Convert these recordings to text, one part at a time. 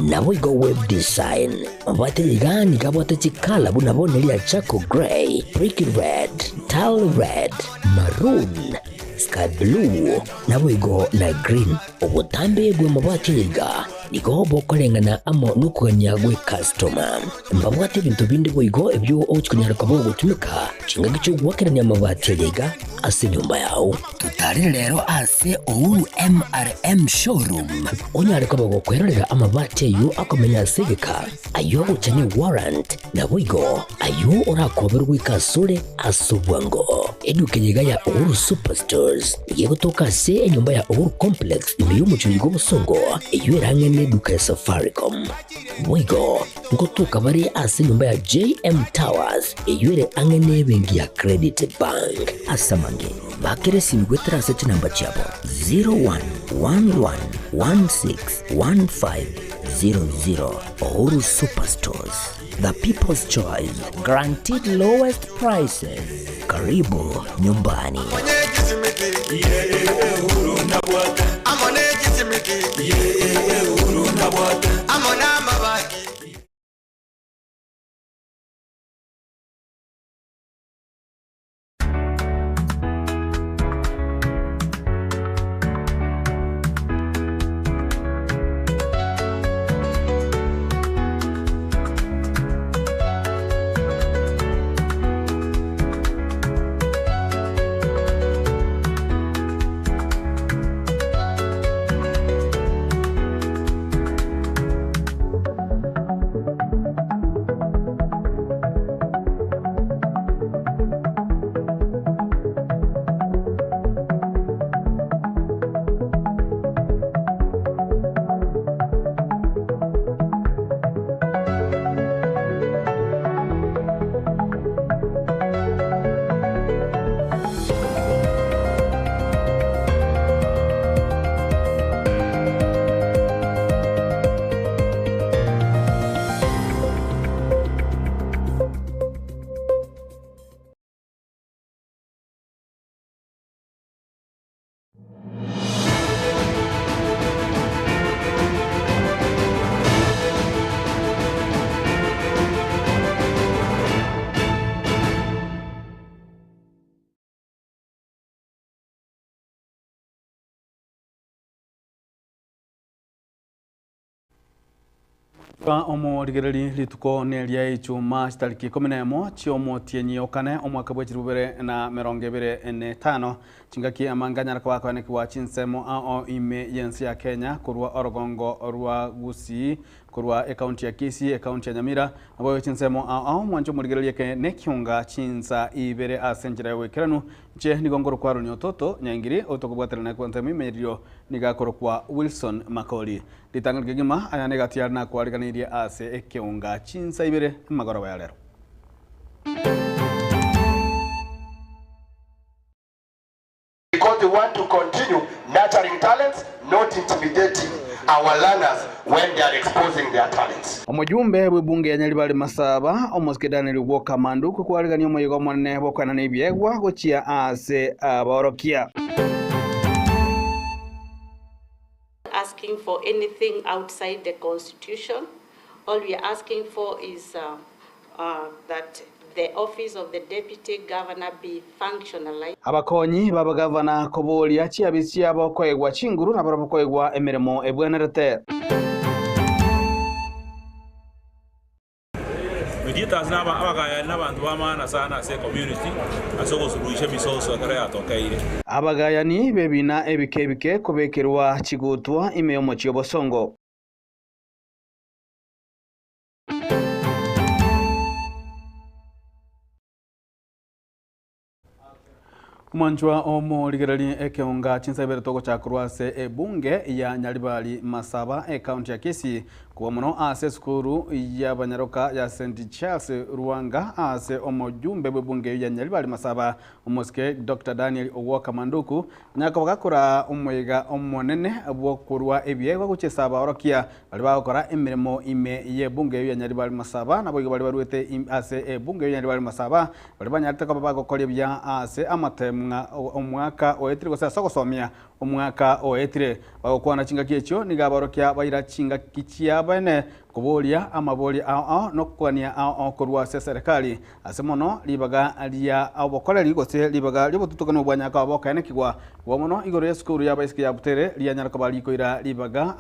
nabo igo web design mabati gani kabwate chikala bunabone lia charcoal gray, brick red, tile red, maroon, sky blue nabo igo na green. Ubutambe gwe mabati liga nigo bokolengana amo nukuganya gwe customer. Mbabwate bintu bindi bwigo ebyo okunyara kabo gutumika chinga gicho gwakeranya mabati liga ase nyumba yao. Tutari rero ase Uhuru MRM showroom onyare kabo gukwerera amabati yu akomenya sigika ayo uchanye warrant nabo igo ayo orakoberwa ikasure asubwango. Edukenyega ya Uhuru Superstores yego toka se enyumba ya Uhuru Complex imiyo muchuyigo busongo iyo erangene duka ya Safaricom. Mwigo ngotuka bari ase nyumba ya JM Towers iyo ere angene bengi ya Credit Bank. Asamange bakere simgwetera sechi namba chabo 0111161500. Uhuru Superstores, the people's choice, guaranteed lowest prices. Karibu nyumbani. Omo rigereri lituko nelia ichuma stariki 11 chiomo tienyi okane omwaka bwa 2025 chingaki amanganya kwa kwa kwa chinsemo ao ime yensi ya Kenya kurwa Orogongo rwa Gusii kurwa account ya Kisii account ya Nyamira abo chinsemo ao mwanjo murigereri yake nekiunga chinsa ibere asenjira wekeranu je nigongoro kwa runyo toto nyangiri otokobwatera na kwanta mimerio nigakoro kwa Wilson Makoli litangal gigima aya negatia na kwa riganiria ase ekiunga chinsa ibere magoro ya lero. Because we want to continue nurturing talents, not intimidating our learners when they are exposing their talents. Omujumbe bw'ebunge ya Nyaribali Masaba omuskedani lugwo kamandu kukwalaganya omuyigo monne bokana nebyegwa gochia ase aborokia. Asking for anything outside the constitution. All we are asking for is that the office of the deputy governor be functionalized. Abakonyi baba governor koboli achi abisi abakoegwa chinguru na barabokoegwa emiremo ebwenerete. Mediators n'abagaya n'abantu b'amana sana se community asoko suluhisha bisoso kare atokaire. Abagaya ni bebina ebikebike kobekerwa chigutwa imeyomo chiobosongo. Mwanjwa omo ligerali ekeunga chinsabere toko chakurwase ebunge ya Nyaribali Masaba account ya Kisii kuwa muno ase skuru ya banyaroka ya St. Charles Ruanga ase omujumbe bw'ebunge ya Nyaribali Masaba umuske Dr. Daniel Owoka Manduku nyaka bakakora umwega omonene bwokurwa ebyegwa guchesaba orokia bali bakora emirimo ime y'ebunge ya Nyaribali Masaba nabo bali barwete ase ebunge ya Nyaribali Masaba bali banyarite ko bagokora bya ase amatemwa omwaka oetiriko sasa gusomia omwaka oetire bagokwana chingaki echo nigabarokia baira chingaki chiabene kuboria amabori ao nokwania ao korwa serikali asemono libaga lia abokoreri gose libaga libotutukana obwanyaka abokane kigwa womono igoro ya skuru ya baisike ya butere lianyaraka balikoira libaga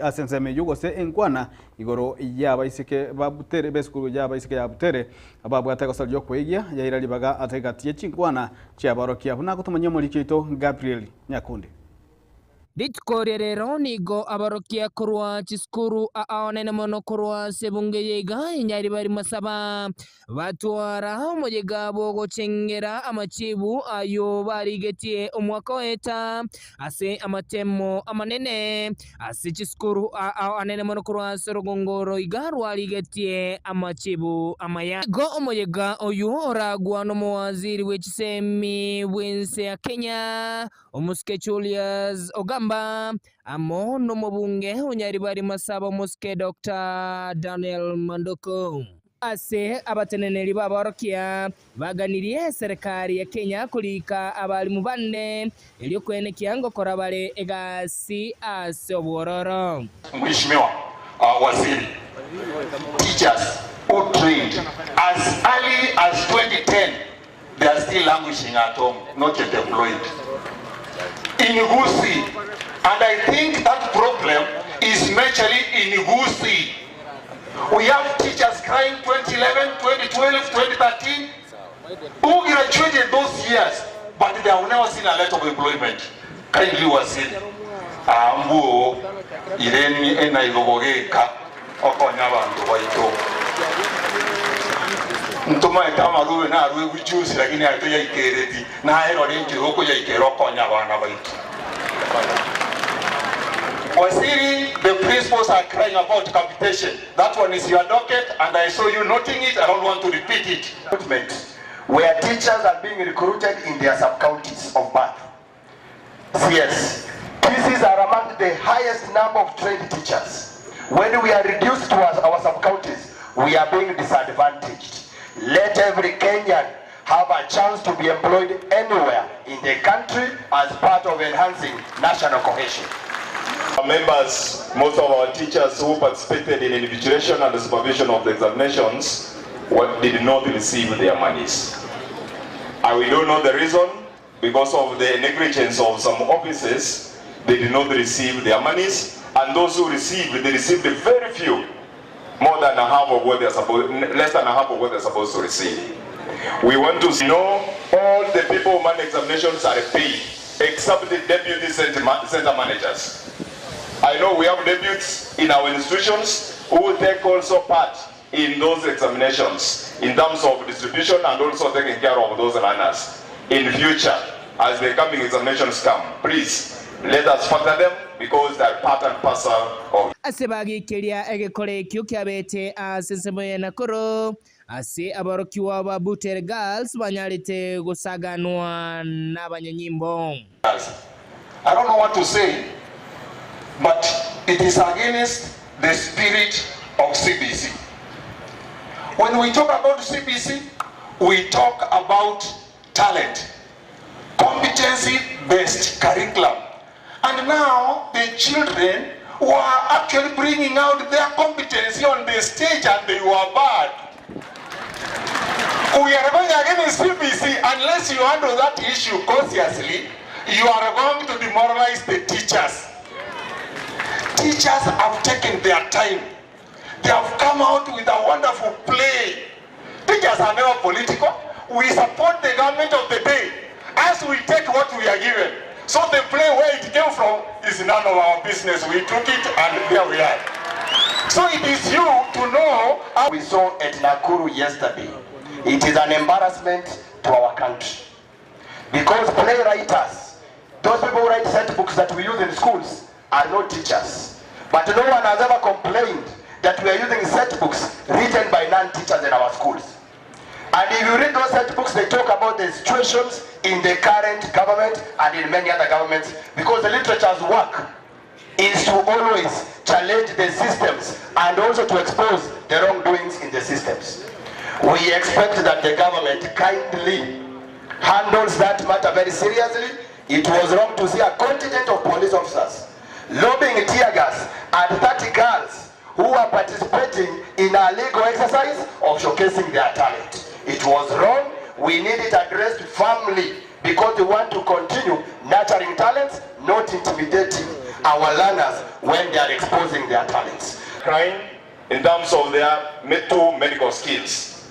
asenseme yugose enkwana igoro ya baisike babutere beskuru ya baisike ya butere ababwata gosalyo kwegia yaira libaga ategatie chinkwana chiabarokia buna kutumanya muri kito Gabriel Nyakundi Ditkoria rero nigo abarokia kurwa chiskuru aonene mono kurwa sebunge yega inyari bari masaba batwara mujega bogo chengera amachibu ayo barigetie omwaka weta ase amatemo amanene ase chiskuru aonene mono kurwa sorogongoro igarwa rigetie amachibu amaya go mujega oyu oragwa no muwaziri wechisemi wense ya Kenya Omuske Julius Ogamba amo no mubunge unyari bari masaba Muske Dr. Daniel Mandoko ase abateneneri babarokia baganiriye serikali ya Kenya kulika abali mubande iliyo kwene kiango korabale egasi ase obororo. Mheshimiwa Waziri, teachers who trained as early as 2010 they are still languishing at home, not yet employed. In Gusii, and I think that problem is majorly in Gusii. We have teachers crying 2011, 2012, 2013 who graduated those years, but they have never seen a letter of employment. Kindly Waziri, ambu ireni ena ilobogeka okonya bantu baito. Ntuma etama ruwe na ruwe bujusi lakini ato ya ikereti na hero renji roko ya ikero konya bana baitu. Waziri, the principals are crying about computation. That one is your docket and I saw you noting it. I don't want to repeat it. Where teachers are being recruited in their sub-counties of birth. Yes, these are among the highest number of trained teachers. When we are reduced to our sub-counties, we are being disadvantaged. Let every Kenyan have a chance to be employed anywhere in the country as part of enhancing national cohesion. Members, most of our teachers who participated in invigilation and the supervision of the examinations did not receive their monies. And we don't know the reason. Because of the negligence of some offices, they did not receive their monies, and those who received, they received very few, more than half of what they're supposed, less than half of what they're supposed to receive. We want to know all the people who man examinations are paid, except the deputy center managers. I know we have deputies in our institutions who take also part in those examinations in terms of distribution and also taking care of those learners. In future, as the coming examinations come, please let us factor them because they are part and parcel of. Asebagi kelia egekole kyukyabete aseseboye nakoro ase abarokiwa ba Butere Girls banyalite gusaganwa n'abanyanyimbo. I don't know what to say, but it is against the spirit of CBC. When we talk about CBC, we talk about talent, competency-based curriculum. And now the children who are actually bringing out their competency on the stage and they were bad. We are going against CBC unless you handle that issue consciously, you are going to demoralize the teachers. Teachers have taken their time. They have come out with a wonderful play. Teachers are never political. We support the government of the day as we take what we are given. So the play where it came from is none of our business. We took it and here we are. So it is you to know how we saw at Nakuru yesterday. It is an embarrassment to our country. Because playwriters, those people who write set books that we use in schools are not teachers. But no one has ever complained that we are using set books written by non-teachers in our schools. And if you read those set books, they talk about the situations in the current government and in many other governments, because the literature's work is to always challenge the systems and also to expose the wrongdoings in the systems. We expect that the government kindly handles that matter very seriously, It was wrong to see a contingent of police officers lobbing tear gas at 30 girls who are participating in a legal exercise of showcasing their talent. It was wrong. We need it addressed firmly because we want to continue nurturing talents, not intimidating our learners when they are exposing their talents. Crying in terms of their two medical skills.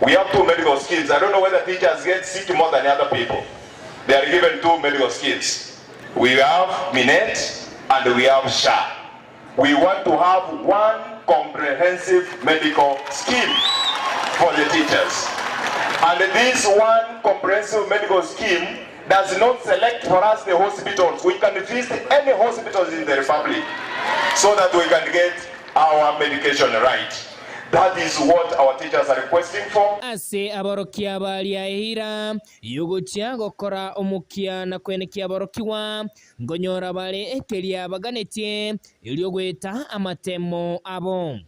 We have two medical skills. I don't know whether teachers get sick more than other people. They are given two medical skills. We have Minet and we have SHA. We want to have one comprehensive medical scheme for the teachers. And this one comprehensive medical scheme does not select for us the hospitals. We can visit any hospitals in the Republic so that we can get our medication right. That is what our teachers are requesting for. Ase aborokia bali ahira yugutia gokora omukia na kwenekia aborokiwa ngonyora bali ekeria baganetie iliogweta amatemo abo.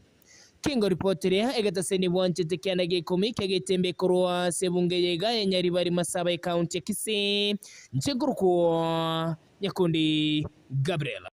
Kingo reporteria egataseni bwanchete kiana gikumi kegetembe korwa sebunge yega yenyari bari Masaba county ya Kisii ncheguruko Nyakundi Gabriela.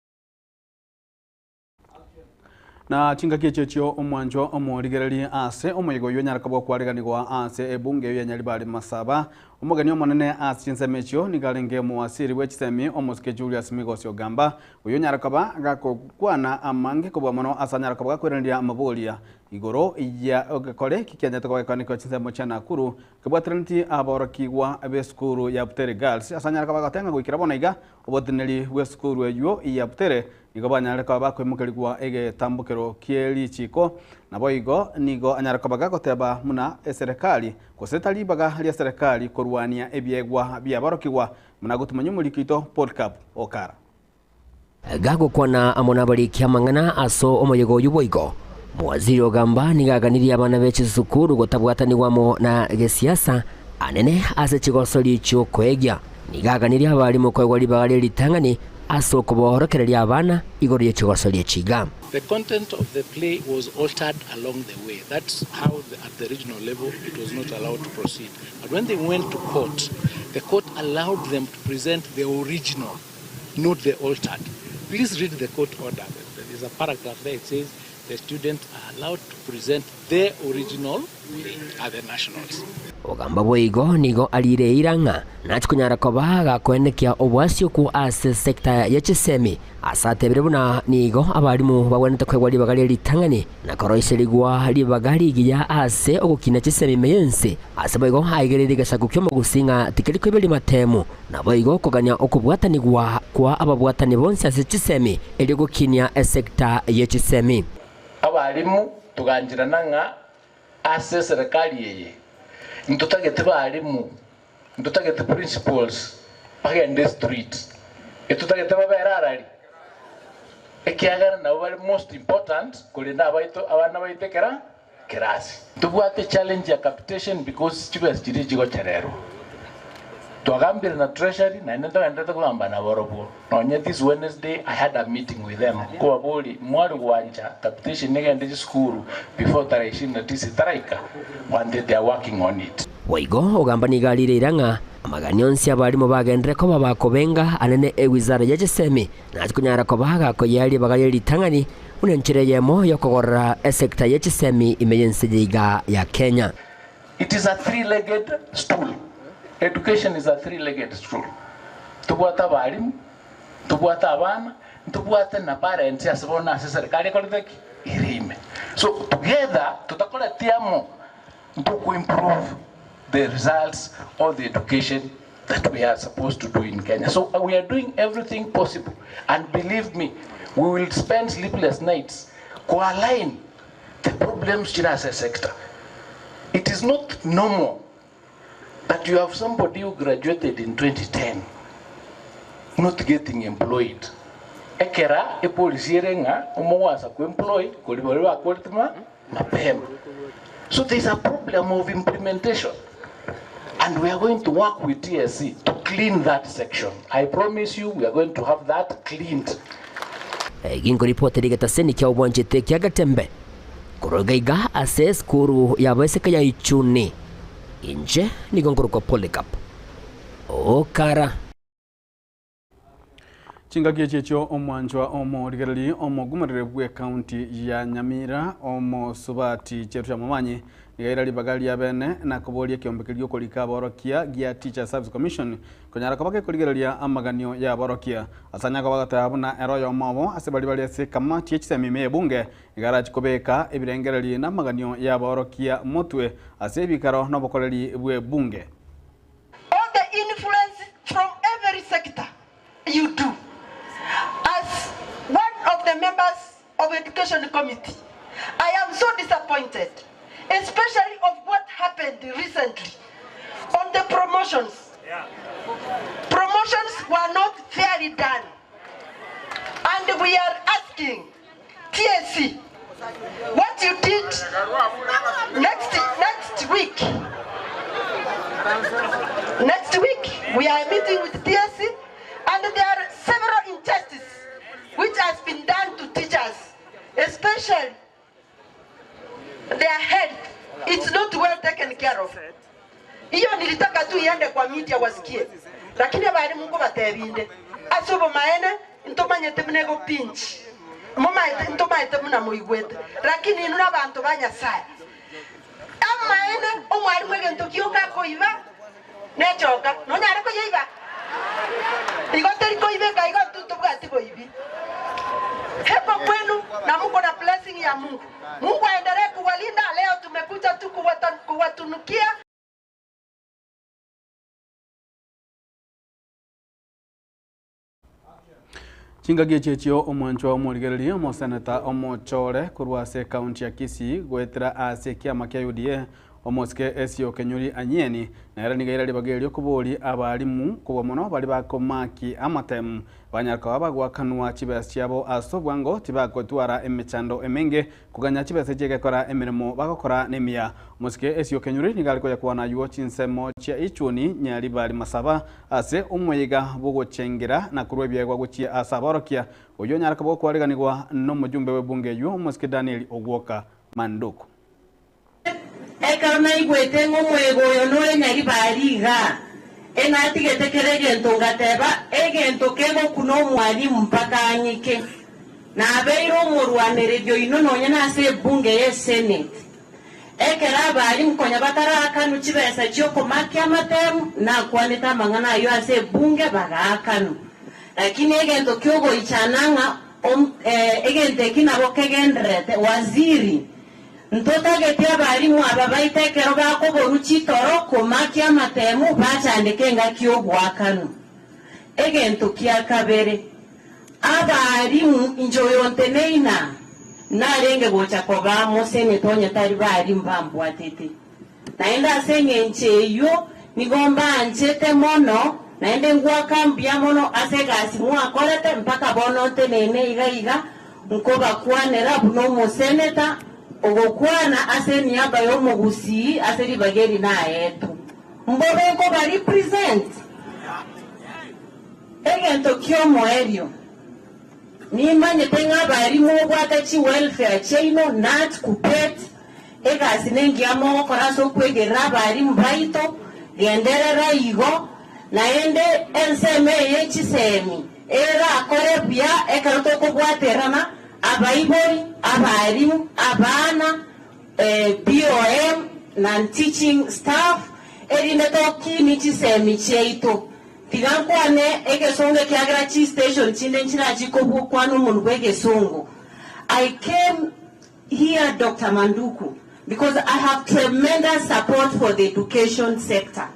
Na chinga kichecho omwanjo omurigereri ase omuyigo yonyarakabwa kwareganirwa ase ebunge yenyari bari Masaba omugani omonene ase chinsemecho nigarenge muwasiri w'ekisemi omusike Julius Migos ogamba oyonyarakaba gakokwana amange kobwa mono asanyarakabwa kwerendia amabolia igoro ya ogakore kikenya tokwakaniko chinsemo cha Nakuru kabwatranti aborokiwa abeskuru ya Butere Girls asanyarakaba gatenga gwikira bonaiga obotheneri w'eskuru eyo ya Butere igobanyareka bakwemukeligwa ege tambukero kieli chiko naboigo nigo anyarakaba gakoteba muna eserikali kosetali baga lia serikali korwania ebyegwa byabarokiwa muna gutumanyu mulikito podcast okara gago kwana amona bali kiamangana aso omoyego yuboigo mwaziri ogamba nigaganiria abana b'ekisukuru gotabwatanirwamo na gesiasa anene ase chigosori cyo kwegya nigaganiria abali mu kwegwa libagale litangani aso kubohorokereria abana igoro y'ekigosori ekiga. The content of the play was altered along the way. That's how at the regional level it was not allowed to proceed. But when they went to court, the court allowed them to present the original, not the altered. Please read the court order. There is a paragraph there. It says the students are allowed to present their original play at the nationals. Ogamba boigo nigo alire iranga nachikunyara kobaga kwenekia obwasyo ku ase sekta y'ekisemi asatebere buna nigo abalimu babonete kwegwali bagali litangani na koroiseligwa libagali giya ase ogukina kisemi meyense ase boigo haigerere gasagukyo mu gusinga tikiriko ibeli matemu na boigo kuganya okubwatanigwa kwa ababwatani bonse ase kisemi eli gukinya sekta y'ekisemi abalimu tuganjira nanga ase serikali yeye ntutagete balimu ntutagete principals bagende street etutagete baberarari ekiagara na bali most important kulinda abana baitekera kirasi tubwate challenge ya capitation because chibes chiri chigo cherero twagambira na treasury na nenda ndata kugamba na borobo nonye this Wednesday I had a meeting with them kwa boli mwali wanja capitation negende school before tarehe na tisi taraika one day they are working on it. Waigo ogamba nigalire iranga amagani onsi abalimu bagendere ko babakobenga anene ewizara y'ekisemi nakikunyara ko baga ko yali bagali litangani unenchereyemo yokogorra sekta y'ekisemi emergency yiga ya Kenya. It is a three-legged stool. Education is a three-legged stool. Tubwata balimu, tubwata abana, tubwata na parents asibona serikali koliteki irime. So together tutakola tiamo to improve the results of the education that we are supposed to do in Kenya. So we are doing everything possible, and believe me, we will spend sleepless nights to align the problems in as a sector. It is not normal that you have somebody who graduated in 2010 not getting employed. Ekera epolisirenga umowasa ku employ kolibaliwa akoltima mapema. So there is a problem of implementation, and we are going to work with TSC to clean that section. I promise you we are going to have that cleaned. Gingo reporter igataseni kya obwanjete kya gatembe kurogaiga ase skuru yabeseka ya ichuni inje nigongoro kwa Polycarp Okara. Chingagie checho omwanjwa omorigereri omogumerere bwe county ya Nyamira omosubati chetu cha Momanyi nigaira libagali ya bene na kuboria kiombekerio kolika borokia gia Teacher Service Commission konyara kabake koligereria amaganio ya borokia asanya kabagata abuna eroyo mabo asebali bali ase kamati y'ekisemi bunge igara chikobeka ebirengereri na amaganio ya borokia motwe ase bikaro n'obokoreri bwe bunge. All the influence from every sector you do. As one of the members of Education Committee, I am so disappointed, especially of what happened recently on the promotions. Yeah. Promotions were not fairly done. And we are asking TSC, what you did next week. Next week, we are meeting with TSC, and there are several injustices which has been done to teachers, especially their health. It's not well taken care of. Hiyo nilitaka tu iende kwa media wasikie. Lakini bali Mungu batebinde. Asubo maene ntomanye temnego pinch. Mama ntomaye temuna muigwete. Lakini inuna abantu banyasaya. Amaene omwali mwege ntokioka koiba. Nechoka. Nonyare ko yiba. Igoteri ko ibeka igotutu bwati ko ibi. Hepo kwenu na Mungu na blessing ya Mungu. Mungu aendelee kuwalinda. Leo tumekuja tu kuwatunukia. Chingagie checho omwanjwa omorigereri omoseneta omochore kurwase county ya Kisii gwetera ase kiama kia UDA omosike esio kenyuri anyeni na era nigaira libagerio kubori abalimu kubo mono bali bakomaki amatemu banyarka bagwakanwa chibesa cyabo asobwango tibakotwara emechando emenge kuganya chibesa chegekora emirimo bagokora nemia omosike esio kenyuri nigaliko yakwana yuo chinsemo chia ichuni nyali bali masaba ase umwega bogochengera na kurwebyegwa guchia asaborokia oyo nyarka bokwareganirwa no mujumbe webunge yuo omosike Daniel Ogwoka Manduku. Ekama igwete ng'omwego oyo nore nyari bariga enatigete gento ngateba egento kegokuna omwalimu mpaka anyike nabeire omorwanererio ino nonya nase ebunge ye Senate ekera abarimu konya batarakanu chibesa chiokomakia amatemu nakwaneta amang'ana ayo ase ebunge bagakanu lakini egento kiogo ichananga egento ekinabo kegenderete waziri ntotagete abarimu aba baitekero gakoboru chitoro komakia amatemu bachandike ngakio bwakanu egento kia kabere abarimu injoyonte neina narenge gocha koga mosene tonye tari barimu bambwatete naenda senge ncheyo nigomba anchete mono naende ngwakambia mono asegasi mwakorete mpaka bonote nene iga nkoba kwanera buno moseneta ogokwana ase niaba yomugusi ase libageri na etu mbobenko bari present egento kiomo erio nimanye tenga bari mubwata chi welfare cheino nat kupet egasi nengiamo koraso kwegera bari mbaito genderera igo naende enseme yechisemi era akore bia ekaroto kubwaterana abaibori abarimu abana BOM na teaching staff erineto kini chisemi cheito tigankwane egesonge kiagra chi station chinde nchina chikobu kwano mungu egesongo. I came here, Dr. Manduku, because I have tremendous support for the education sector.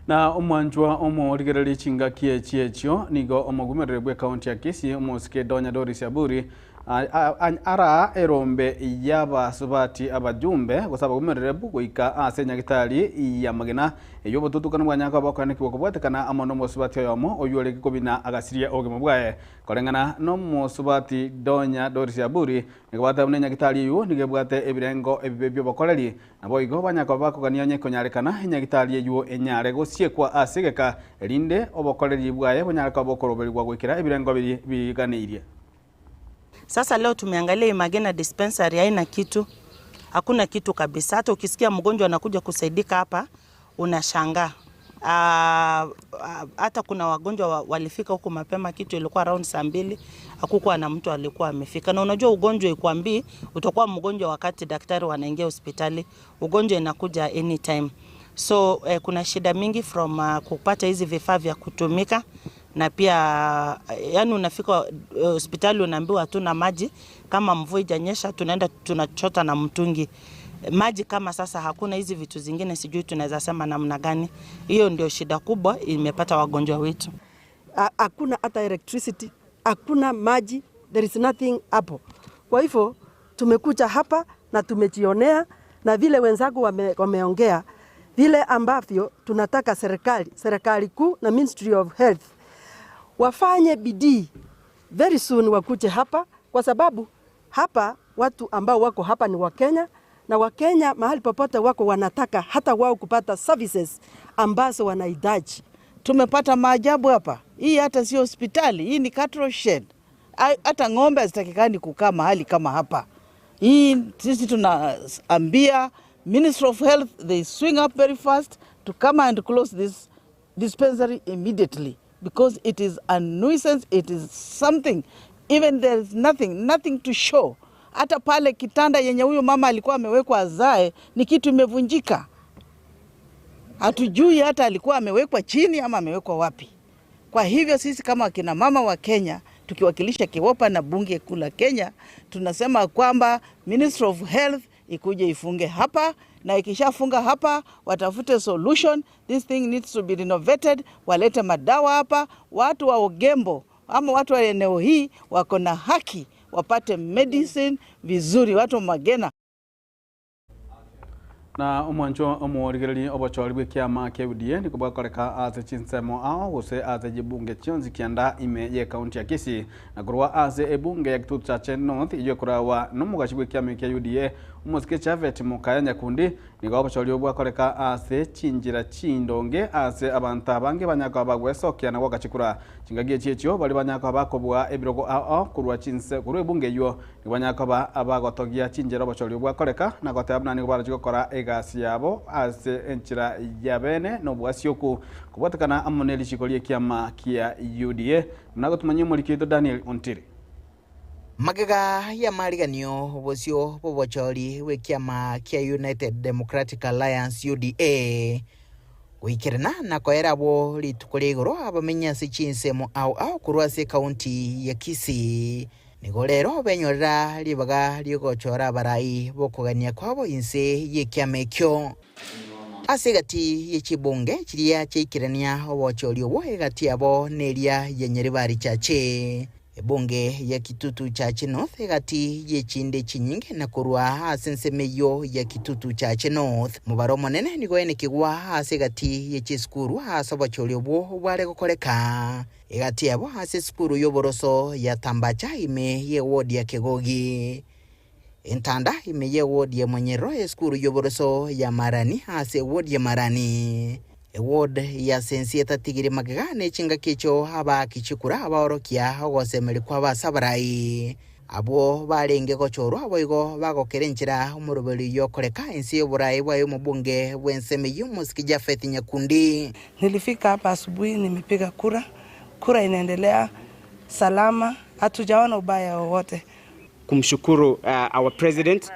Na omwanjwa omorigereri chingakie chiechio nigo omogumerere bwe county ya Kisii omosike Donya Doris Aburi ara erombe y'abasubati abajumbe gusaba gumerere bugoika ase nyagitari ya magena eyo botutukana bwanyaka bakane kiboko bwatekana amono mosubati yomo oyore gikobina agasiria ogemo bwae korengana no mosubati Donya Doris Aburi nigwata bune nyagitari yu nigebwate ebirengo ebibebyo bakoreri nabo igo banyaka bakogania nyeko nyarekana nyagitari yu enyare gosiekwa asegeka erinde obokoreri bwae bonyaka bokoroberirwa gwikira ebirengo biganirie. Sasa leo tumeangalia Magena dispensary haina kitu. Hakuna kitu kabisa. Hata ukisikia mgonjwa anakuja kusaidika hapa unashangaa. Hata kuna wagonjwa walifika huko mapema, kitu ilikuwa around saa 2, hakukuwa na mtu alikuwa amefika. Na unajua ugonjwa ikwambii utakuwa mgonjwa wakati daktari wanaingia hospitali, ugonjwa inakuja anytime. So kuna shida mingi from kupata hizi vifaa vya kutumika, na pia yani unafika hospitali unaambiwa hatuna maji, kama mvua ijanyesha tunaenda tunachota na mtungi maji. Kama sasa hakuna hizi vitu zingine, sijui tunaweza sema namna gani. Hiyo ndio shida kubwa imepata wagonjwa wetu. Hakuna hata electricity, hakuna maji, there is nothing hapo. Kwa hivyo tumekuja hapa na tumejionea, na vile wenzangu wameongea vile ambavyo tunataka serikali kuu na Ministry of Health wafanye bidii very soon wakuje hapa, kwa sababu hapa watu ambao wako hapa ni Wakenya, na Wakenya mahali popote wako wanataka hata wao kupata services ambazo wanahitaji. Tumepata maajabu hapa. Hii hata sio hospitali, hii ni cattle shed. Hata ng'ombe hazitakikani kukaa mahali kama hapa. Hii sisi tunaambia Ministry of Health, they swing up very fast to come and close this dispensary immediately, because it is a nuisance, it is something, even there is nothing to show. Hata pale kitanda yenye huyo mama alikuwa amewekwa azae ni kitu imevunjika. Hatujui hata alikuwa amewekwa chini ama amewekwa wapi. Kwa hivyo sisi kama kina mama wa Kenya, tukiwakilisha Kiwopa na bunge kuu la Kenya, tunasema kwamba Ministry of Health ikuje ifunge hapa, na ikishafunga hapa watafute solution. This thing needs to be renovated, walete madawa hapa. Watu wa Ogembo ama watu wa eneo hii wako na haki wapate medicine vizuri, watu Magena. Na umwancho omorigereri obochori bwe kiama kia UDA ni kubakoreka ase chinsemo ao gose ase jibunge chionzi kianda ime ye county ya Kisii na kurwa ase ebunge ya Kitutu Chache North iyo kurawa numugashi bwe kiama kia UDA umosike Chavet Mukaya Nyakundi ni gobochori obwakoreka ase chinjira chindonge ase abantu abange banyaka bagwesokia na gwakachikura chingagie chiechio bali banyaka bakobwa ebirogo ao kurwa chinse kurwa ebunge yo ni banyaka abagotogia chinjira obochori obwakoreka na gotabna ni gobara chigokora egasi yabo ase enchira ya bene no bwasioku kubatakana amoneli chikolie kiama kia UDA mnago tumanyi mulikido Daniel Ontiri magega ya mariganio bosio bobochori we kiama kia United Democratic Alliance UDA wikirana na koera bo litukuligoro abamenya se chinsemo au kurwase county ya Kisii nigorero benyorera libaga ligochora barai bokugania kwabo inse ye kiamekyo asigati ye chibunge chiria chikirania obochori obo egati abo neria yenyeri bari chache ebunge ya Kitutu Chache North egati ye chinde chinyinge na kurwa asensemeyo ya Kitutu Chache North mubaro monene nigoene kigwa asigati ye chiskuru asobochori obo bware gukoreka egati abo ase skuru yoboroso ya Tambacha ime ye ward ya Kegogi entanda ime ye ward ya Mwenyero ya skuru yoboroso ya Marani ase ward ya Marani ward ya Sensieta Tigiri Magane chinga kicho aba kichukura abaorokia gosemeri kwa basabarai abo barenge gochoro aboigo bagokerenchira umurubeli yokoreka ensi yoburai bwa mubunge wenseme yumusiki Jafet Nyakundi. Nilifika hapa asubuhi, nimepiga kura inaendelea salama, hatujaona ubaya wowote. Kumshukuru our president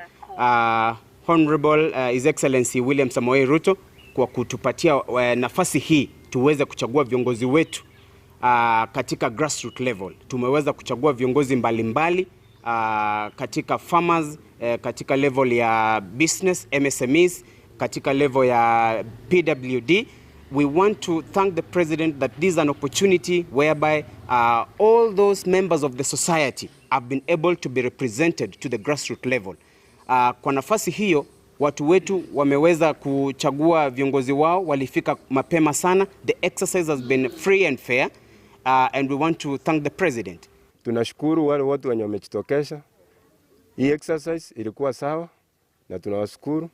Honorable His Excellency William Samoei Ruto kwa kutupatia nafasi hii tuweze kuchagua viongozi wetu katika grassroots level. Tumeweza kuchagua viongozi mbalimbali katika farmers, katika level ya business MSMEs, katika level ya PWD. We want to thank the president that this is an opportunity whereby all those members of the society have been able to be represented to the grassroots level. Kwa nafasi hiyo watu wetu wameweza kuchagua viongozi wao, walifika mapema sana. The exercise has been free and fair and we want to thank the president. Tunashukuru wale watu wenye wamejitokeza. Hii exercise ilikuwa sawa na tunawashukuru,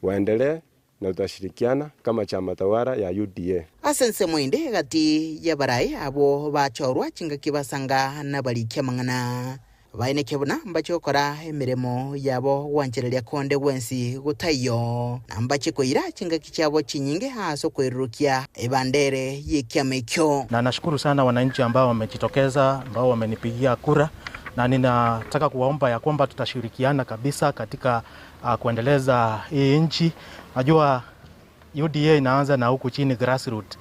waendelee na tutashirikiana kama chama tawala ya UDA. Asense mwende gati ya barai abo bachorwa chinga kibasanga na balikia mangana baineke buna mbachokora emiremo yabo wanchereria konde wensi gutayo na mbachikoira chingaki chabo chinyinge haso kwerukia ebandere yekiamekyo. Na nashukuru sana wananchi ambao wamejitokeza, ambao wamenipigia kura, na ninataka kuwaomba ya kwamba tutashirikiana kabisa katika kuendeleza hii nchi. Najua UDA inaanza na huku chini grassroots.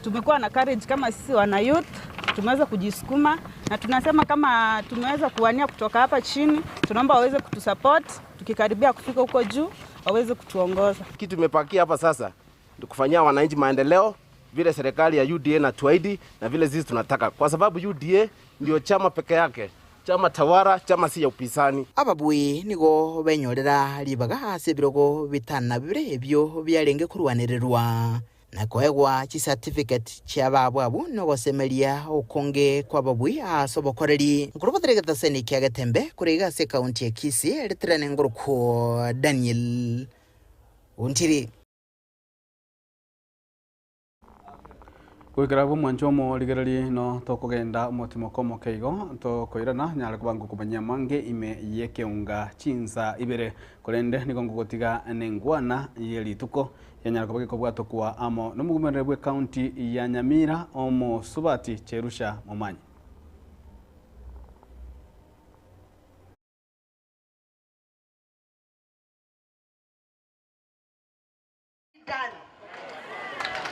Tumekuwa na courage kama sisi wana youth, tumeweza kujisukuma na tunasema kama tumeweza kuwania kutoka hapa chini, tunaomba waweze kutusupport, tukikaribia kufika huko juu waweze kutuongoza. Kitu tumepakia hapa sasa ni kufanyia wananchi maendeleo vile serikali ya UDA na tuaidi na vile sisi tunataka, kwa sababu UDA ndio chama peke yake, chama tawara, chama si ya upinzani. Ababui nigo benyorera libaga hase birogo bitana bibire ebyo byarenge kurwanirerwa na koegwa chi certificate cyababwabu no gosemeria ukonge kwa babui asobokoreri ngurubaterega seni kyagatembe kurega se county ya Kisii letrane nguruko Daniel Untiri. Kwikarabu mwanchomo ligerali no tokogenda motimo komo keigo tokoirana nyala kubangu kumanya mange ime yekeunga chinsa ibere kolende nigongo gotiga nengwana yelituko yanyala kubage kobwato kwa amo nomugumere bwe county ya Nyamira omo Subati Cherusha Momanyi.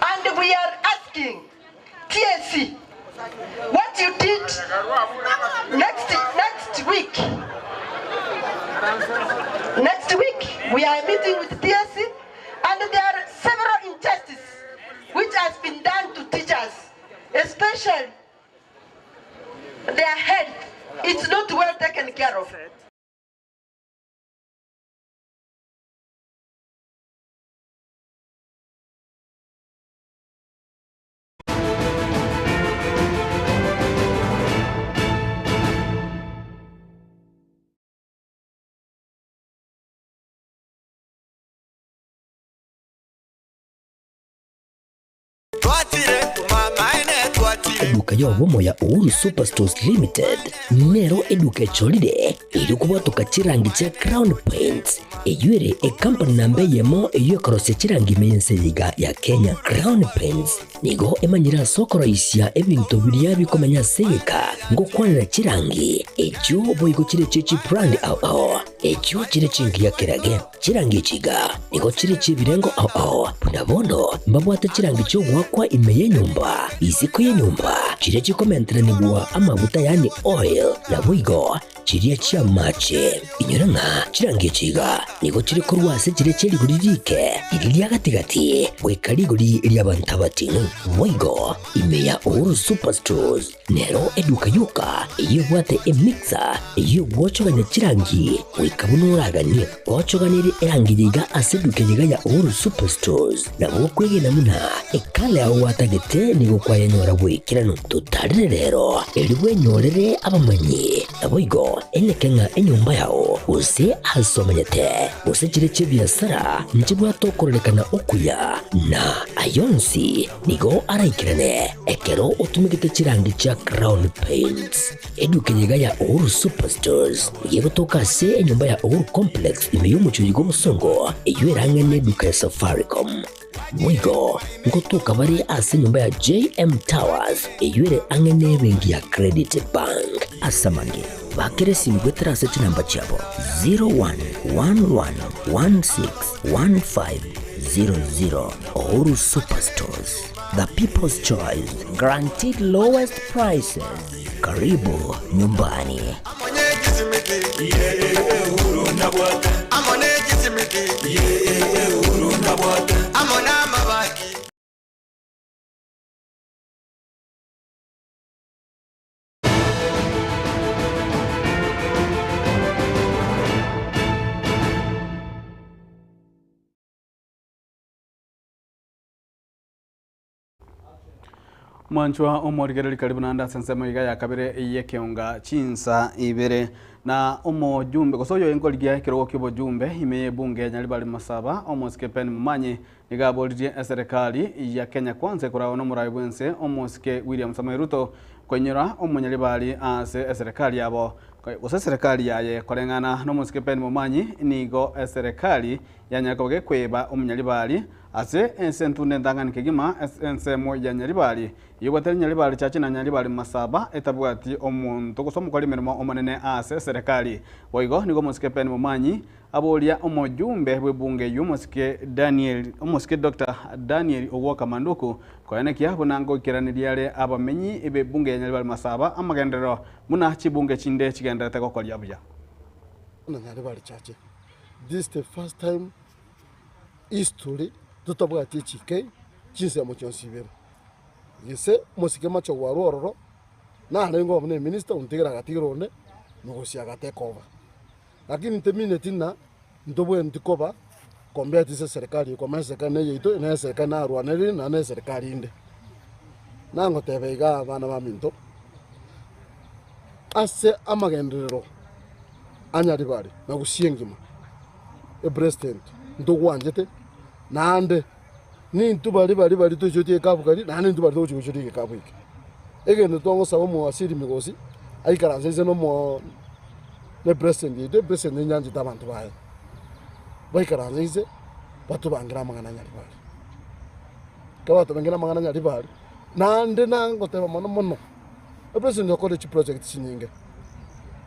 And we are asking TSC what you did next week. Next week we are meeting with TSC, and there are several injustices which has been done to teachers, especially their health. It's not well taken care of. Eduka yobomo ya Uhuru Superstores Limited nero eduka cholide ili kubwatuka chirangi cha Crown Paints eyure e company nambe yemo eyo korose chirangi meyenseriga ya Kenya. Crown Paints nigo emanyira sokoro isya ebintu biriya bikomanya seka ngo kwanira chirangi echo boygo chire chichi brand ao echo chire chingi ya kerage chirangi chiga nigo chire chibirengo ao punabono mbabwata chirangi cyo gwakwa imeye nyumba iziko ye nyumba chire chikomentera nibwa amavuta yani oil na bwigo chiriya chia mache inyoranga chirangi chiga nigo chire korwase chire chiri guririke iriya gatigati wekariguri lyabantabati bwigo imeya Uhuru Superstores nero eduka yuka iyo bwate emixer iyo bwochoganya chirangi wikabunuragani bwochoganire erangi yiga aseduke yiga ya Uhuru Superstores na bokwege namuna ekale aho watagete nigo kwayanyora bwikirano tutarire rero elibwe nyorere abamanyi aboigo enekenga enyumba yao use asomanyete use chire chebiasara nchibwa tokorekana okuya na ayonsi nigo araikirane ekero utumikite chirangi cha Crown Paints eduke yiga ya Uhuru Superstores yego tokase enyumba ya Uhuru Complex imeyumucho yigo musongo eywerangene duka ya Safaricom mwigo ngotuka bari ase nyumba ya JM Towers eyure angene bengi ya Credit Bank asamange bakere simbwetera se namba chabo 0111161500. Uhuru Superstores, the people's choice, guaranteed lowest prices. Karibu nyumbani. Mwanchwa omorigereri karibu nanda sensema iga ya kabere yekeunga chinsa ibere na omo jumbe kosoyo engoligia kirogo kibo jumbe imeye bunge Nyaribari Masaba omo Skepen Mumanyi nigabolije serikali ya Kenya Kwanza kura no murai bwense omo Ske William Samoei Ruto kwenyera omo Nyaribari ase serikali yabo gose serikali yaye korengana no Musikepeni Momanyi nigo serikali ya Nyakoge kweba umunyalibali ase ensentune ndangani kegima ensemo ya Nyalibali yoboteri Nyalibali chachi na Nyalibali masaba etabwati omuntu gusoma kwa limerimo omanene ase serikali boigo nigo Musikepeni Momanyi abolia omojumbe bwebunge yumusike Dr. Daniel Owoka Manduku koyanekia bunango kiraniriale abamenyi ebe bunge ya Nyalibali masaba amagendero muna chibunge chinde chigendera tego kwa abuja na Nyalibali chachi. This is the first time history tutabwati chike chinse ya mochonsibero yese musike macho warororo na lengo mne minister untigira gatirone nugosia gatekova lakini temine tina ndobwe ntikoba kombea tise serikali kwa serikali yeito na serikali na rwaneri na serikali inde nango tebeiga bana baminto ase amagendero Anyalibali na gusiengima president ndogwanjete nande ni ntubali tujotie kabugari nane ntubali tujotie kabuike egende tongo sawo mo asiri migosi ayikaranze no mo ne president nyanji tabantu baye bayikaranze batu bangira mangana Nyalibali kabatu bangira mangana Nyalibali nande nango teba mono president okore chi project sininge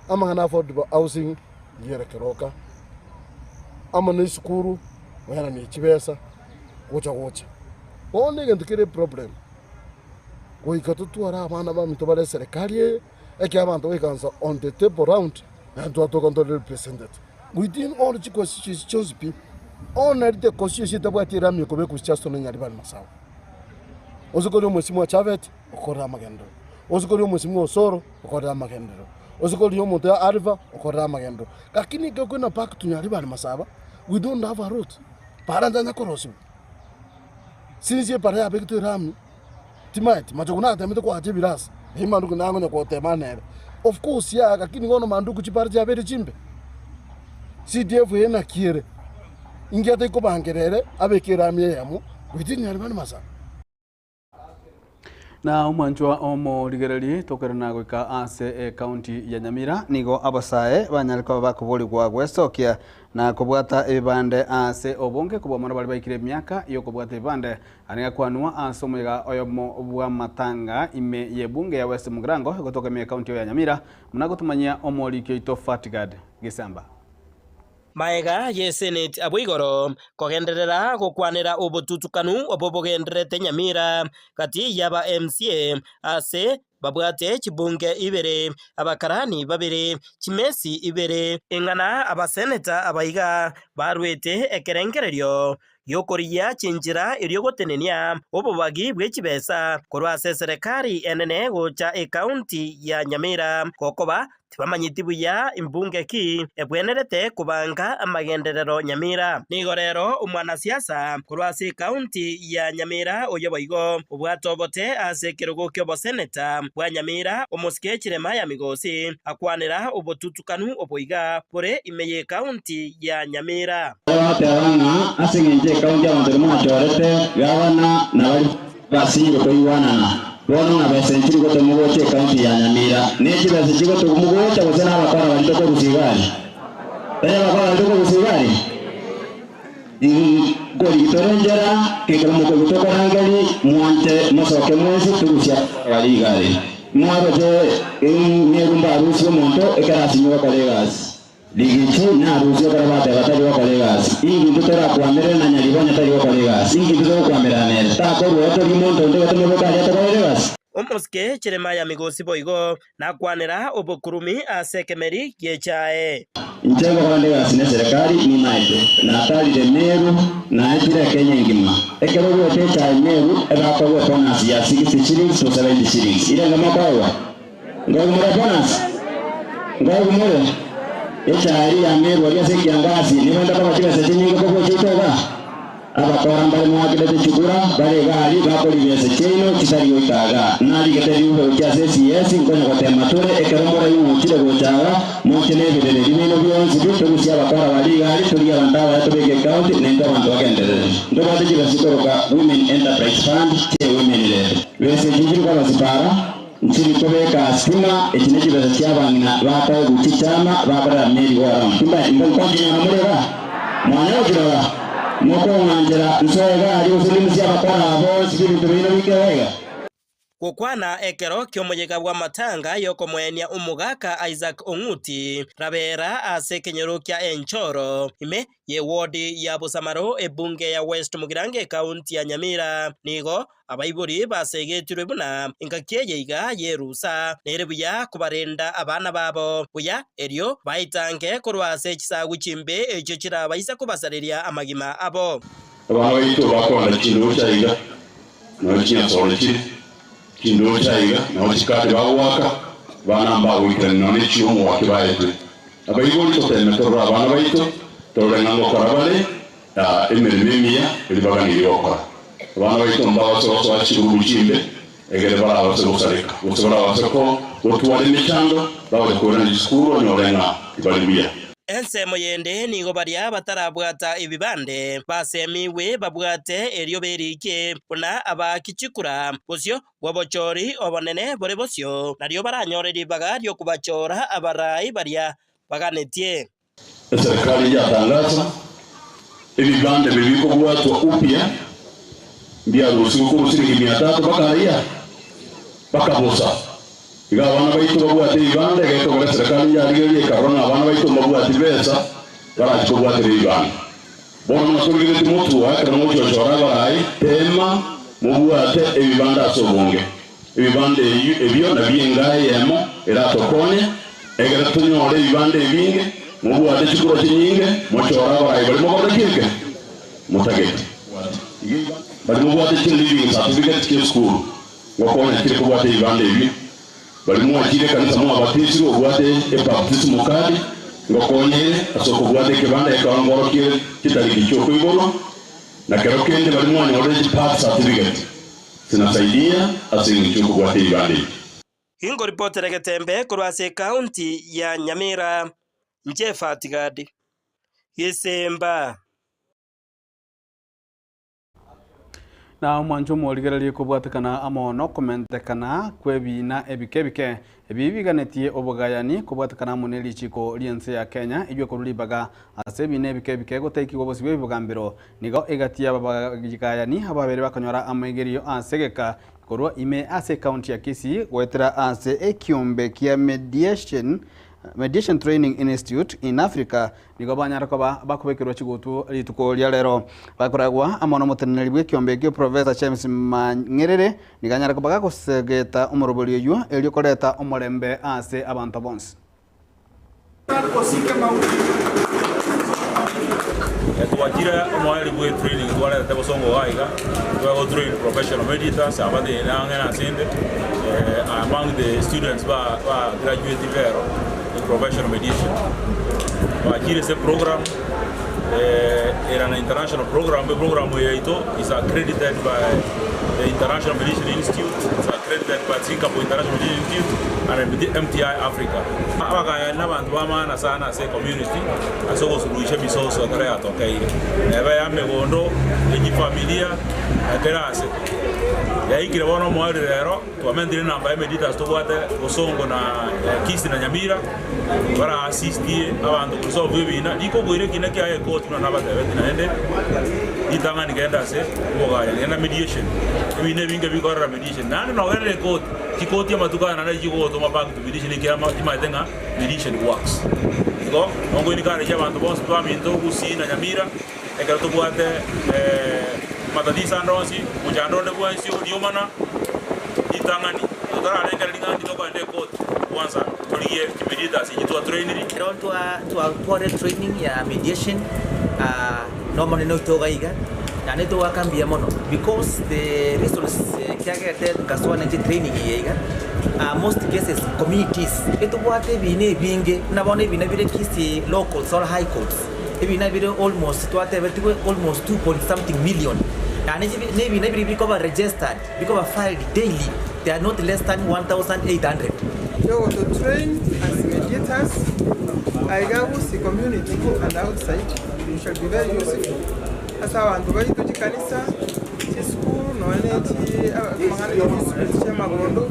amangana affordable housing yerekeroka amana skuru wana ni chibesa gocha one ngendikire problem goikatutuara abana ba mitobale serikali eke abantu wekanza on the table round and to control represented within all the constitutions be on the constitution tabwatira mi kobe kuchasto na Nyalibali masawa ozikori omwesimu wa Chavet okora magendo ozikori omwesimu Osoro okora magendo ozikori omuntu ya Arva okora magendo lakini koko na pack to Nyalibali masaba we don't have a route para ndanya korosi since para ya bekitu rami timati majoguna atamito kwa ajibiras himanduku nango nyako temanere of course ya lakini ngono manduku chipara cha bere chimbe CDF yena kiere ingata iko bangerere abekera amyeyamo within Nyalibali masaba na umanjwa omo ligerali tokerana goika ase county ya Nyamira nigo abasae banyalika bakubuli kwa gwestokia na kubwata ebande ase obonge kubomana bali baikire myaka yo kubwata ebande aniga kwanwa ase omuyega oyomo bwa matanga ime yebunge ya West Mugirango gotoka me county ya Nyamira munagotumanyia omolikyo ito Fatigad Gisamba maega ye senate abwigoro kogenderera gukwanira obututukanu obobogenderete Nyamira kati yaba MCA ase babwate chibunge ibere abakarani babere chimesi ibere engana abaseneta abaiga barwete ekerengererio yokoria chinjira iryo gotenenia obobagi bwechibesa korwase serikali enene gocha county ya Nyamira kokoba tibamanyitibu ya imbunge ki ebwenerete kubanga amagenderero Nyamira nigorero umwana siasa korwase county ya Nyamira oyoboigo obwatobote ase kirugo kyo boseneta bwa Nyamira omusike kirema ya migosi akwanira obotutukanu oboiga pore imeye county ya Nyamira abateranga asingenje county abantu mwachorete gavana na bali basingo toyiwanana bono na besenchiri gote mugoche county ya Nyamira nechi besenchiri gote mugoche bosena abakora bali toko gusigari baya bakora bali toko gusigari goli torengera ke como ko toko rangali muante masoke mwezi turusia bali gari mwarote ngerumba rusio monto ekara sinyo kolegas ligichi na rusio karabate batari wa kolegas ingi ndotera kwamere na Nyalibali atari wa kolegas ingi ndotera kwamera nere ta ko roto limonto ndega tomoka ya kolegas omuske kirema ya migosi boigo na kwanira obokurumi asekemeri yechae Njengo kolegas ne serikali ni maite na atali de Meru na ajira Kenya ngima ekero wote cha Meru egako go bonus ya 60 shillings to 70 shillings ile ngama bawa ngomura bonus ngomura echari ya Meru wali seki angazi niwenda kama chile senyingo koko chitoba abakora mbali mwakile chukura bale gari bakoli bese chino kitari yotaga nali keteri ubo kya CCS ngonya kotema tore ekeromora yu chile gochaga mochene bidele limino byonzi bito musi abakora bali gari turi abandawa yatobege county nendo abantu bagenderere ndo bateje basikoroka women enterprise fund che women le bese jijiri kwa basipara nchini kobeka stima ekinechi beza kyabangina bata gukichama babara meri wara kimba imbankonji na mureba mwana ojira moko wanjira nsoega ari usulimu sia bakora abo sibiru tubino bigewega Kukwana ekero kyomoyega bwa matanga yoko mwenia umugaka Isaac Ong'uti rabera ase kenyero kya Enchoro ime ye wodi ya Busamaro ebunge ya West Mugirange kaunti ya Nyamira nigo abaiburi basegetirwe buna ingakie yiga yerusa nerebuya kubarenda abana babo buya eryo baitange korwase kisagu chimbe ekyo kirabaisa kubasariria amagima abo abana bayito bakonda kintu cyayiga no kinyasoro kiri kintu cyayiga no kikate bawaka banamba wikani none cyumu wakibaye abayiburi totema torra abana bayito torra nango korabale emerememia elibaganiri okora abana bayito mbabaso akiri chimbe egere barabaso gusareka gusora ko otwale michango bawe ko na skuru nyorenga ibalibuya Ensemo yende nigo baria batarabwata ibibande basemiwe babwate eryo berike buna abakichikura bosyo wabochori obonene bore bosyo naryo baranyoreri bagaryo kubachora abarai baria baganetie. Serikali yatangaza ibibande bibiko bwatwa upya mbia rusuku rusiri 300 bakaria bakabosa iga abana bayito babwate ibande gato gore serikali yarigeye karona abana bayito babwate besa barachiko bwate ibande bono nakurigire timotu akana mochora barai tema mubwate ibibande asobonge ibibande ebyo nabyengaye yemo eratokone egera tunyore ibibande binge mubwate chikuro chinyinge mochora barai bali mubadakike mutagete bali mubwate chindi certificate ke school wakona kile kubwate ibande ibyo bali mwakire kanisa mwa batisi obwate baptismo kadi ngokonye asoko bwate kibanda ekangoro kile kitali kichoko igoro na kero kende bali mwanya already pass certificate sinasaidia asingi choko bwate ibande. Ingo reporter Getembe kurwase county ya Nyamira Njefa Tigadi Yesemba na mwanjo moligerali kubwatekana amono komentekana kwebina ebikebike ebibiganetie obogayani kubwatekana muneli chiko liense ya Kenya ijwe kurulibaga asebine ebikebike gotaiki gobosibwe bugambiro nigo egatia babagayani ababere bakanyora amagerio asegeka korwa ime ase county ya Kisii gwetera ase ekiombe kia Mediation Training Institute in Africa nigo banyarako bakubekirwa chigutu lituko lya lero bakoragwa amono muteneri bwe kiombe kyo Professor James Manyerere niganyarako bagakosegeta umuroboli yo elyo koleta omorembe ase abantu bonse tuwakira omwali bwe training twala tabosongo waiga twa train professional mediators abade nangena sende among the students ba graduate vero in professional mediation wakira ese program era an international program. The program is accredited by the International Mediation Institute, it's accredited by Singapore International Mediation Institute and MTI Africa. Abagaya n'abantu b'amana sana se community asoko suluhisha bisoso kare atokai. Eba ya megondo yenyi familia aterase. Ya ikire bono mwari rero tuamendire namba ya meditas tubwate osongo na Kisii na Nyamira bara assistie abantu kusolve bina diko goire kina kya eko tuna nabata betina ende itanga nigenda se bogaya ngena mediation ibine binge bikora mediation nani no gere eko kikoti ya matukana na jiko to mabag to mediation ikama imatenga mediation works iko ongo ni kare ya abantu bonse twa minto Kisii na Nyamira ekero tubwate matadisa ndonsi mujando de bwansi odiomana itangani totara renga linga ndiko ende eko kwanza tuliye mediators yitwa training training ya mediation normally no toga iga na neto wakambia mono because the resources kyagete kaswa na training iga most cases communities eto bwate bine binge nabone bine bire Kisii locals or high courts ebina bire almost twate almost 2.something million and nebi because registered because filed daily they are not less than 1,800. So to train as mediators, I go to the community and outside, it shall be very useful. As I want to go to the kanisa, the school, no energy, Magondo,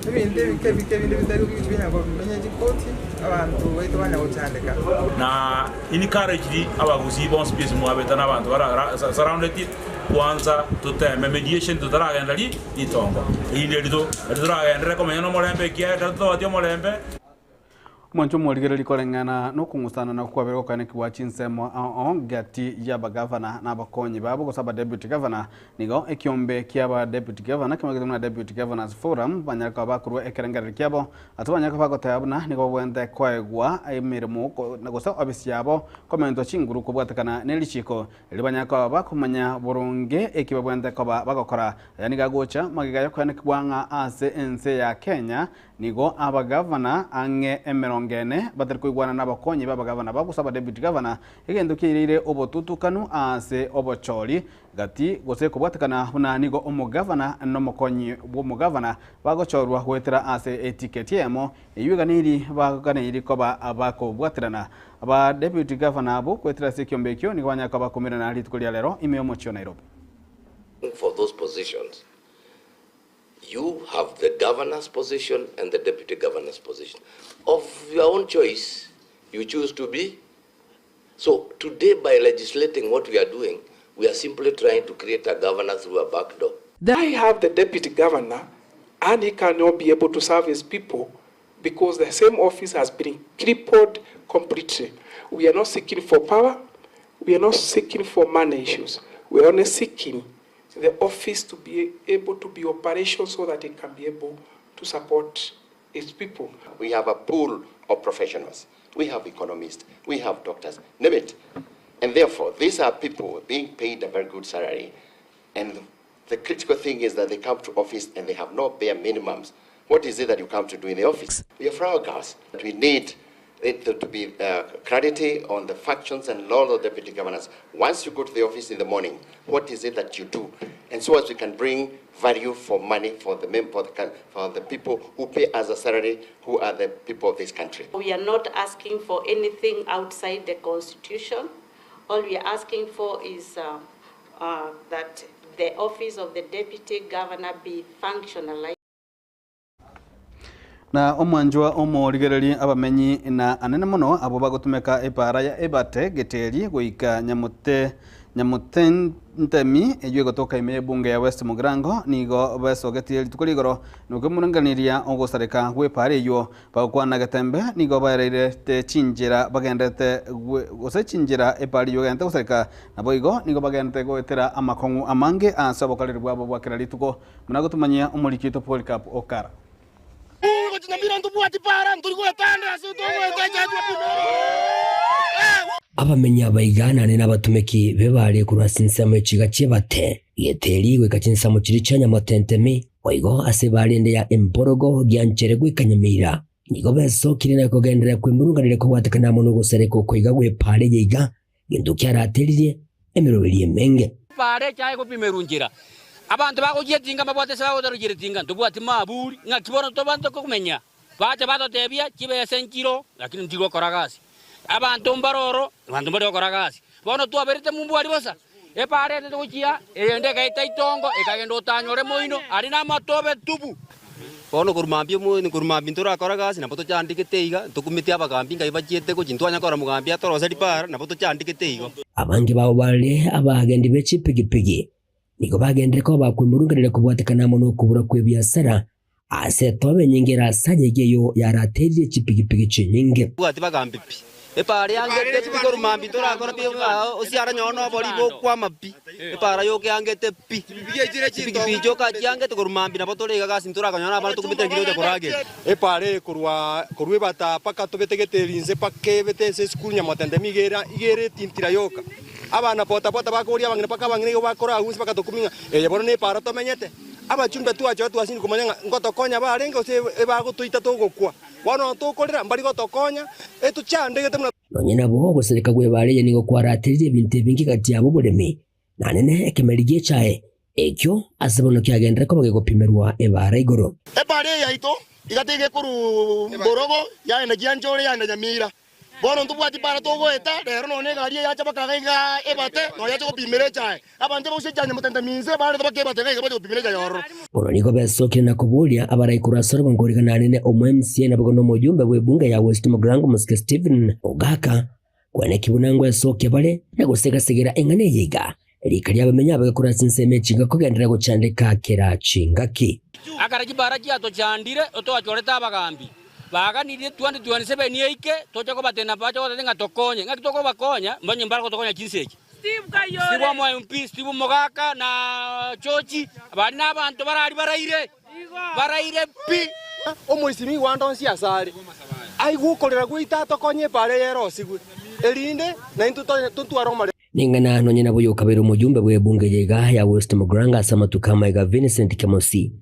ibindi bitari bibinya ngo bimenye gikoti abantu bahita banyagucandika na encourage abaguzi bon space mu abeta n'abantu bara surrounded kwanza tuteme mediation tutaragenda li itongo ile rito turagenda komenya no molembe kia tutotio molembe mwancho mwaligere likolengana no kungusana na kwabero kana kiwa chinsemo gati ya bagavana na bakonyi babo kusaba deputy governor nigo ekiombe kiaba deputy governor kama na deputy governors forum banyaka bakuru ekerengere kiabo atubanyaka bagotayabuna nigo wende kwaegwa emirimo na gosa obisi yabo komento chinguru kubwatakana nelichiko libanyaka bakumanya burunge ekibabwende koba bagokora yani gagocha magiga yakwana kibwanga ase ense ya Kenya nigo abagavana ange emerongene batari kuigwana n'abakonyi babagavana bagusaba deputy governor igendukirire obotutukanu ase obochori gati gose kubwatakana huna nigo omugavana n'omukonyi bw'omugavana bagochorwa gwetera ase etiquette yemo eyuganiri baganiri koba abako bwatirana aba deputy governor abo gwetera se kyombekyo nigo banyaka bakomera na litukulia lero imeomo chyo Nairobi. For those positions, you have the governor's position and the deputy governor's position. Of your own choice, you choose to be. So today, by legislating what we are doing, we are simply trying to create a governor through a back door. I have the deputy governor, and he cannot be able to serve his people because the same office has been crippled completely. We are not seeking for power. We are not seeking for money issues. We are only seeking the office to be able to be operational so that it can be able to support its people. We have a pool of professionals. We have economists, we have doctors, name it. And therefore, these are people being paid a very good salary. And the critical thing is that they come to office and they have no bare minimums. What is it that you come to do in the office? We have flower girls. We need it to be clarity on the functions and laws of deputy governors. Once you go to the office in the morning, what is it that you do? And so as we can bring value for money for the people who pay us a salary, who are the people of this country. We are not asking for anything outside the Constitution. All we are asking for is that the office of the deputy governor be functionalized. Na omwanjwa omorigereri abamenyi na anene muno abo bagotumeka epara ya ebate geteri goika nyamutentemi ejwe gotoka ime bunge ya West Mugrango nigo beso geteri tukuligoro nuko muranganiria ogosareka gwepare yo bagwana gatembe nigo bareire te chinjira bagendete gose chinjira epari yo gante gosareka naboigo nigo bagendete goetera amakongu amange asabokaliri bwabo bwakira lituko munagotumanyia omurikito Polycarp Okara. Abamenya baigana ne n'abatumeki bebale kurwasinsa mu kiga cyebate yeteri gwe kachinsa mu kiri cyanya matentemi oigo asebalende ya emborogo gyanchere gwe kanyamira nigo beso kirina kogendera kwimurunganire ko watakana mu gusereko kwiga gwe pale yiga ginduki araterire emirobiri emenge pale cyaye ko pimerungira abantu bagogiye tinga mabwate sawo darugire tinga ndubwati maburi ngakibona to bantu ko kumenya bate bato tebia kibe senkiro lakini ndiko koragasi abantu mbaroro abantu mbari koragasi bono tu aberite mumbu ali bosa e pare de gogia ende gaita itongo e kagendo tanyore moino ari na matobe tubu bono kurumambio mu ni kurumambi ntura koragasi na poto chandike teiga tukumiti abagambi ngai bachiete ko chintwanya kora mugambi atoro sari para na poto chandike teigo abangi bawo bale abagendi bechipigipigi niko bagendere ko bakwimurunganire kubwatekana mu kubura kwebyasara ase tobe nyingera sajegeyo yaraterire chipigipigi chinyinge bwati bagambi pi epare angete chipiko rumambi tora kora pio osiara nyono boli bo kwa mapi epara yo ke angete pi chipigipigi joka chiangete kurumambi na botole gasi ntura kanyona bana tukubite ngiro de korage epare kurwe bata paka tobetegete linze pakebete se school nyamotende migera igere tintira yoka abana pota bakoria bangene paka bangene bakora ahusi paka tokuminga yabona ne para tomenyete abachumbe tu acho tu asini kumanya ngotokonya barenga ose bagotuita togokwa wana tokolera mbari gotokonya etuchandegete muna nonyina bo gosereka gwe bareye nigo kwaratirire ibintu bingi kati yabo bureme nanene ekemerigie chae ekyo asabono kyagendera ko bagegopimerwa ebara igoro ebare yaito igatege kuru mborogo yaenda gianjore yaenda nyamira bono ntubwati para togoeta rero none gari yacha bakagaiga ebate no yacha kopimere chae abanje bose cyane mutandaminze bari bakebate gaiga bari kopimere chae yoro Ono niko besokire na kubulia abarayikurasoro bangorigananine MCA na bagono mujumbe webunge ya West Mugrango Muske Stephen Ogaka kwane kibunango esoke bale na gusegasigera engane yiga rikari abamenya bagakora sinseme cinga kugendera gucandika kera cingaki akara kibara kiato chandire oto achoreta abagambi baganire 2027 yeike tocha ko batena pacha ko tenga tokonye ngakitoko bakonya mbanye mbara ko tokonya kinseje Steve Kayore Steve mo MP Steve Mogaka na chochi abari nabantu baraire pi omuisimi wandonsi asari ai gukorera guita tokonye pare yero sigwe elinde na tutwaro ningana no nyina buyo kabero mujumbe bwebunge yega ya West Mugrango Samatukama ega Vincent Kemosi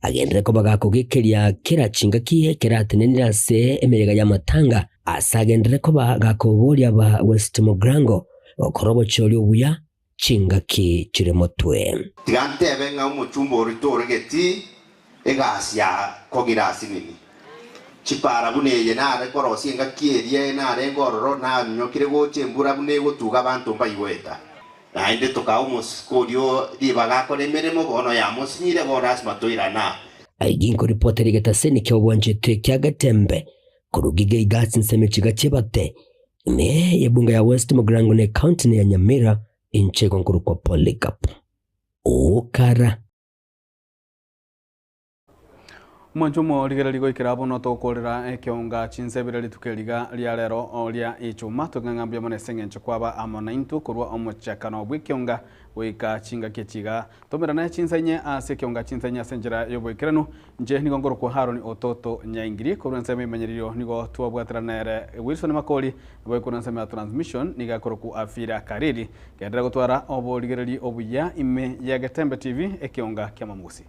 agendere ko bagakogekeria kera cingaki kera tenenira se emerega ya matanga asagendere ko bagakobolia ba West Mugrango okorobo choli ubuya cingaki ciremotwe tigantebe nga umucumbo ritorgeti egasya kogirasi nini chipara buneye nare korosi nga kierie nare ngororo na nyokire goche mbura bune gotuga bantu mbayiweta na inde toka umos kodio dibaga koremeremo bono ya mosinyire boras matoirana aiginko reporter getaseni kyobwanje tekya gatembe kurugige igatsi nsemechiga chebate me yebunga ya West Mugrango ne county ya Nyamira inchego nkuru kwa Polycarp okara Mwanjumo ligera ligo ikirabo no tokorera ekionga chinsebira litukeliga lya lero olia ichuma tugangambya mone sengencho kwaba amonaintu kurwa omochakano bwikionga wika chinga kechiga tomerana chinsanye ase kionga chinsanya senjera yobwikirano nje nigongoro kwa Haroni Ototo Nyaingiri kurwa nseme imenyerio nigo tuwabwatira nere Wilson Makoli bwekuna nseme ya transmission niga koroku afira kariri kendera gutwara obo ligerali obuya ime ya Gatembe TV ekionga kyamamusi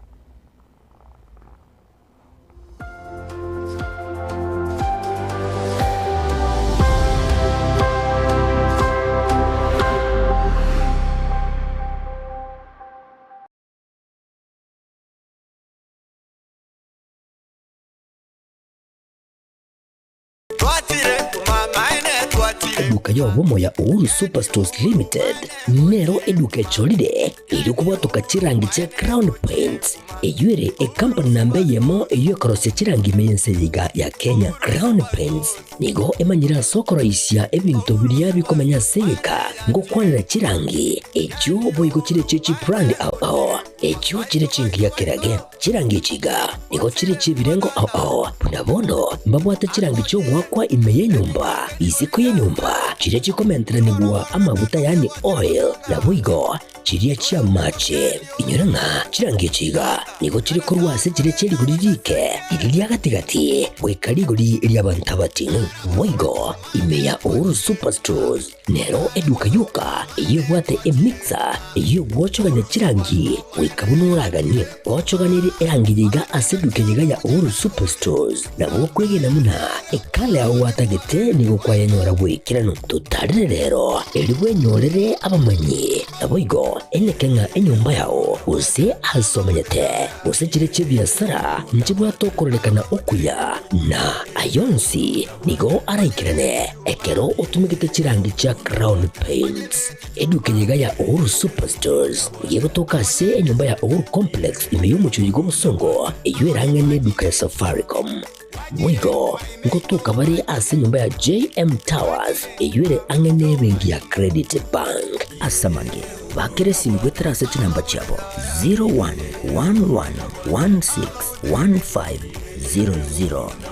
Eduka yobomo ya Uhuru Superstores Limited nero eduka cholide ili kubwatuka chirangi cha Crown Paints eyure company nambe yemo iyo karose chirangi meyense yiga ya Kenya. Crown Paints nigo emanyira soko raisia ebintu biriya bikomanya seka ngo kwanira chirangi ejo boyiko chire chichi brand ao ejo chire chingi ya kirage chirangi chiga nigo chire chibirengo ao punabono mbabwata chirangi cyo wakwa imeye nyumba iziko ye nyumba chire chikomentera nigwa amavuta yani oil na buigo chiriya chia mache inyuranga chirangi chiga nigo chire korwase chire chiri guririke iriya gatigati wekariguri iriya bantabatinu buigo imeya Uhuru Superstores nero eduka yuka iyo bwate emixer iyo wochoganya chirangi wekabunuraganye wochoganire erangi yiga aseduke yiga ya Uhuru Superstores na bokwege namuna ekale aho watagete nigo kwayanyora bwekirano tutarire rero eliwe nyorere abamanyi naboigo enekenga enyumba yao use asomanyete use chire chibiasara nchibwa tokorelekana okuya na ayonsi nigo araikirane ekero utumikite chirangi cha Crown Paints eduke yiga ya Uhuru Superstores yego toka se enyumba ya Uhuru Complex imeyumucho yigo musongo eyuerange ne duka ya Safaricom Mwigo ngotuka bari ase nyumba ya JM Towers eyuere angene bengi ya Credit Bank asamange bakire simu ase chinamba chabo 0111161500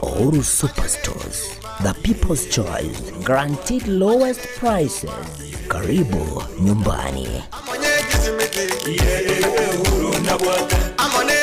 Uhuru Superstores, the people's choice, guaranteed lowest prices. Karibu nyumbani. Amone